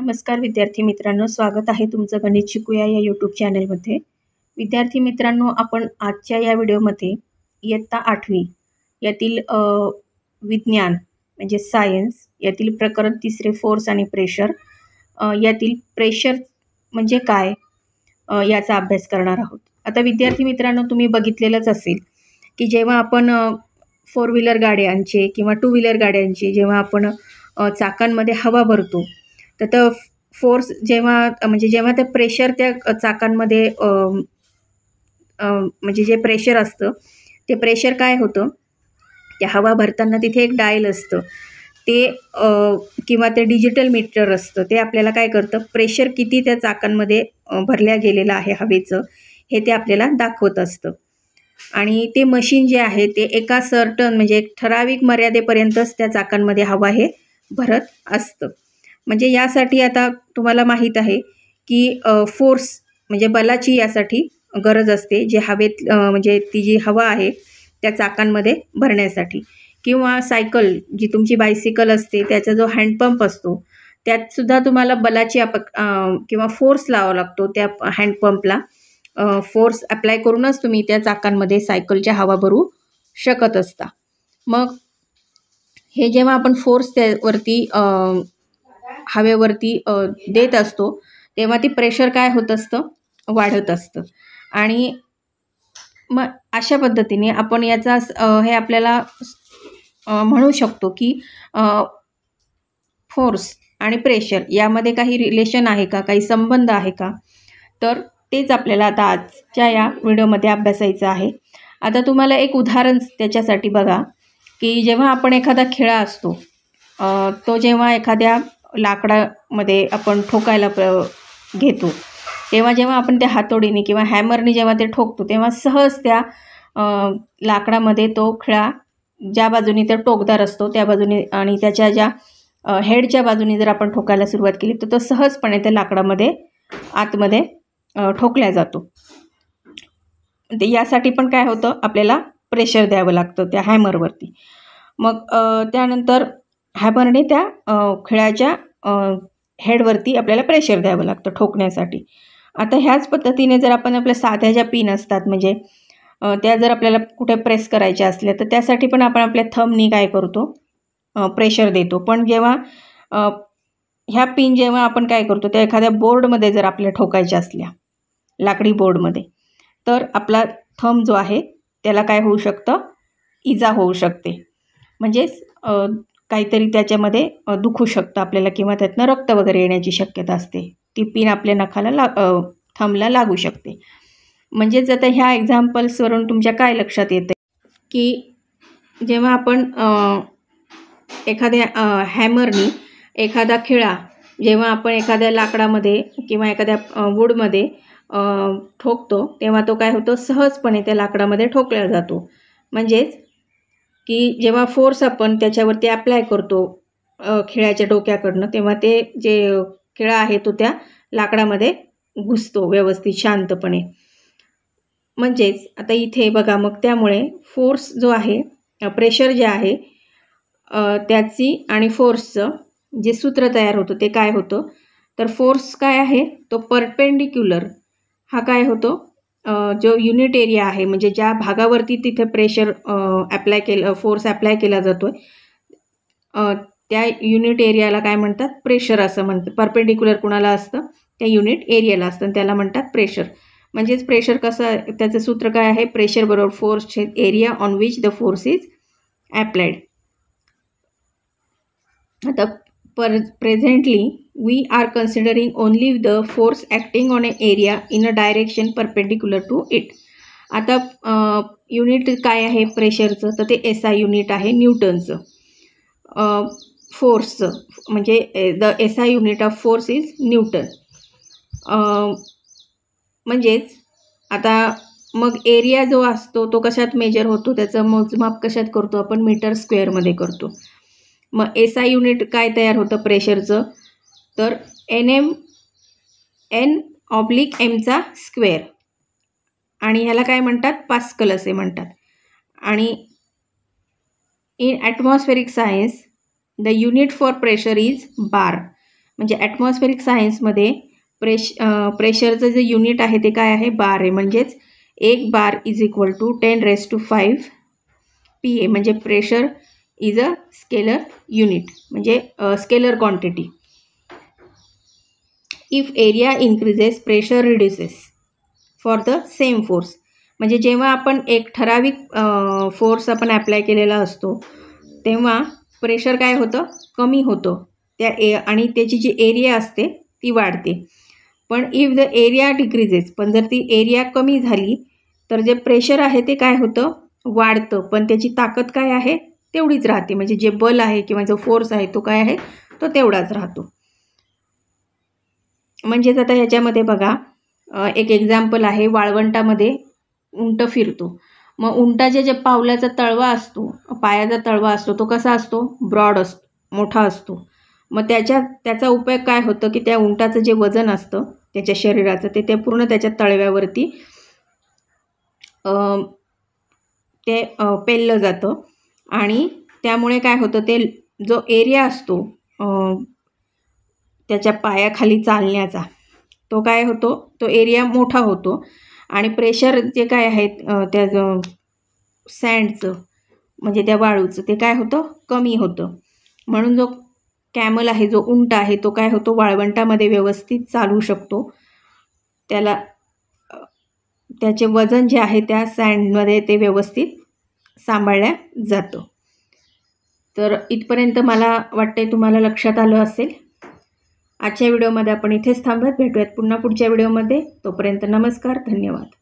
नमस्कार विद्यार्थी मित्रांनो, स्वागत आहे तुमचं गणित शिकूया या यूट्यूब चॅनलमध्ये। विद्यार्थी मित्रांनो, आपण आजच्या या व्हिडिओमध्ये इयत्ता 8वी यातील विज्ञान म्हणजे सायन्स यातील प्रकरण 3 फोर्स आणि प्रेशर यातील प्रेशर म्हणजे काय याचा अभ्यास करणार आहोत। आता विद्यार्थी मित्रांनो, तुम्ही बघितलेलंच असेल की जेव्हा आपण 4 व्हीलर गाड्यांचे किंवा 2 व्हीलर गाड्यांचे जेव्हा आपण चाकांमध्ये हवा भरतो तर फोर्स जेव्हा ते प्रेशर त्या चाकांमध्ये म्हणजे जे प्रेशर असतं ते प्रेशर काय होतं, त्या हवा भरताना तिथे एक डायल असतं ते किंवा ते डिजिटल मीटर असतं, ते आपल्याला काय करतं, प्रेशर किती त्या चाकांमध्ये भरल्या गेलेलं आहे हवेचं हे ते आपल्याला दाखवत असतं। आणि ते मशीन जे आहे ते एका सर्टन म्हणजे एक ठराविक मर्यादेपर्यंतच त्या चाकांमध्ये हवा हे भरत असतं। म्हणजे यासाठी आता तुम्हाला माहीत आहे की फोर्स म्हणजे बलाची यासाठी गरज असते, जे हवेत म्हणजे ती जी हवा आहे त्या चाकांमध्ये भरण्यासाठी। किंवा सायकल जी तुमची बायसिकल असते त्याचा जो हँडपंप असतो त्यातसुद्धा तुम्हाला बलाची किंवा फोर्स लावावा लागतो, त्या हँडपंपला फोर्स अप्लाय करूनच तुम्ही त्या चाकांमध्ये सायकलच्या हवा भरू शकत असता। मग हे जेव्हा आपण फोर्स त्यावरती हवेवरती देत असतो तेव्हा ती प्रेशर काय होत असतं, वाढत असतं। आणि मग अशा पद्धतीने आपण याचा हे आपल्याला म्हणू शकतो की फोर्स आणि प्रेशर यामध्ये काही रिलेशन आहे का, काही संबंध आहे का, तर तेच आपल्याला आता आजच्या या व्हिडिओमध्ये अभ्यासायचं आहे। आता तुम्हाला एक उदाहरण त्याच्यासाठी बघा की जेव्हा आपण एखादा खिळा असतो तो जेव्हा एखाद्या लाकडामध्ये आपण ठोकायला घेतो तेव्हा जेव्हा आपण त्या हातोडीने किंवा हॅमरने जेव्हा ते ठोकतो तेव्हा सहज त्या लाकडामध्ये तो खिळा ज्या बाजूने तो टोकदार असतो त्या बाजूने आणि त्याच्या ज्या हेडच्या बाजूने जर आपण ठोकायला सुरुवात केली तर तो सहजपणे त्या लाकडामध्ये आतमध्ये ठोकल्या जातो। यासाठी पण काय होतं, आपल्याला प्रेशर द्यावं लागतं त्या हॅमरवरती। मग त्यानंतर हॅमरने त्या खिळ्याच्या हेडवरती आपल्याला प्रेशर द्यावं लागतं ठोकण्यासाठी। आता ह्याच पद्धतीने जर आपण आपल्या साध्या ज्या पिन असतात म्हणजे त्या जर आपल्याला कुठे प्रेस करायच्या असल्या तर त्यासाठी पण आपण आपल्या थंबनी काय करतो, प्रेशर देतो। पण जेव्हा ह्या पिन जेव्हा आपण काय करतो त्या एखाद्या बोर्डमध्ये जर आपल्याला ठोकायच्या असल्या लाकडी बोर्डमध्ये तर आपला थंब जो आहे त्याला काय होऊ शकतं, इजा होऊ शकते, म्हणजेच काहीतरी त्याच्यामध्ये दुखू शकतं आपल्याला किंवा त्यातनं रक्त वगैरे येण्याची शक्यता असते, ती पिन आपल्या नखाला थंबला लागू शकते। म्हणजेच आता ह्या एक्झाम्पल्सवरून तुमच्या काय लक्षात येतं की जेव्हा आपण एखाद्या हॅमरनी एखादा खिळा जेव्हा आपण एखाद्या लाकडामध्ये किंवा एखाद्या वूडमध्ये ठोकतो तेव्हा तो काय होतो, सहजपणे त्या लाकडामध्ये ठोकला जातो। म्हणजेच की जेव्हा फोर्स आपण त्याच्यावरती अप्लाय करतो खिळ्याच्या डोक्याकडनं तेव्हा ते जे खिळा आहे तो त्या लाकडामध्ये घुसतो व्यवस्थित शांतपणे। म्हणजेच आता इथे बघा, मग त्यामुळे फोर्स जो आहे, प्रेशर जे आहे त्याची आणि फोर्सचं जे सूत्र तयार होतं ते काय होतं, तर फोर्स काय आहे तो परपेंडिक्युलर हा काय होतो, जो युनिट एरिया आहे म्हणजे ज्या भागावरती तिथे प्रेशर अप्लाय केलं, फोर्स अप्लाय केला जातो त्या युनिट एरियाला काय म्हणतात, प्रेशर असं म्हणतात। परपेंडिक्युलर कुणाला असतं, त्या युनिट एरियाला असतं, त्याला म्हणतात प्रेशर। म्हणजेच प्रेशर कसं, त्याचं सूत्र काय आहे, प्रेशर बरोबर फोर्स छेद area on which the force is applied. आता presently we are considering only the force acting on an area in a direction perpendicular to it। आता युनिट काय आहे प्रेशरचं, तर ते SI युनिट आहे न्यूटनचं। फोर्सचं म्हणजे the SI unit of force is Newton. म्हणजेच आता मग एरिया जो असतो तो कशात मेजर होतो, त्याचं मोजमाप कशात करतो आपण, मीटर स्क्वेअरमध्ये करतो। मग SI युनिट काय तयार होतं प्रेशरचं, तर N/m² आणि ह्याला काय म्हणतात, पास्कल असे म्हणतात। आणि in atmospheric science the unit for pressure is bar. म्हणजे ॲटमॉस्फेरिक सायन्समध्ये प्रेशरचं जे युनिट आहे ते काय आहे, बार आहे. म्हणजेच 1 bar is equal to 10⁵ PA. म्हणजे pressure is a scalar unit, म्हणजे scalar quantity. If area increases pressure reduces for the same force. म्हणजे जेव्हा आपण एक ठराविक फोर्स आपण ॲप्लाय केलेला असतो तेव्हा प्रेशर काय होतं, कमी होतं आणि त्याची जी एरिया असते ती वाढते. पण इफ द एरिया डिक्रीजेस, पण जर ती एरिया कमी झाली तर जे प्रेशर आहे ते काय होतं, वाढतं, पण त्याची ताकद काय आहे तेवढीच राहते. म्हणजे जे बल आहे किंवा जो फोर्स आहे तो काय आहे, तो तेवढाच राहतो. म्हणजेच आता ह्याच्यामध्ये बघा, एक एक्झाम्पल आहे, वाळवंटामध्ये उंट फिरतो. मग उंटाच्या जे पावलाचा तळवा असतो, पायाचा तळवा असतो, तो कसा असतो, ब्रॉड असतो, मोठा असतो. मग त्याचा उपयोग काय होतं की त्या उंटाचं जे वजन असतं त्याच्या शरीराचं ते पूर्ण त्याच्या तळव्यावरती ते पेललं जातं. आणि त्यामुळे काय होतं, ते जो एरिया असतो त्याच्या पायाखाली चालण्याचा, तो काय होतो, तो एरिया मोठा होतो. आणि प्रेशर जे काय आहे त्या सँडचं, म्हणजे त्या वाळूचं, ते काय होतं, कमी होतं. म्हणून जो कॅमल आहे, जो उंट आहे, तो काय होतो, वाळवंटामध्ये व्यवस्थित चालू शकतो. त्याचे वजन जे आहे त्या सँडमध्ये ते व्यवस्थित सांभाळल्या जातं. तर इथपर्यंत मला वाटते तुम्हाला लक्षात आलं असेल. आजच्या व्हिडिओमध्ये आपण इथेच थांबत, भेटूयात पुन्हा पुढच्या व्हिडिओमध्ये. तोपर्यंत नमस्कार, धन्यवाद.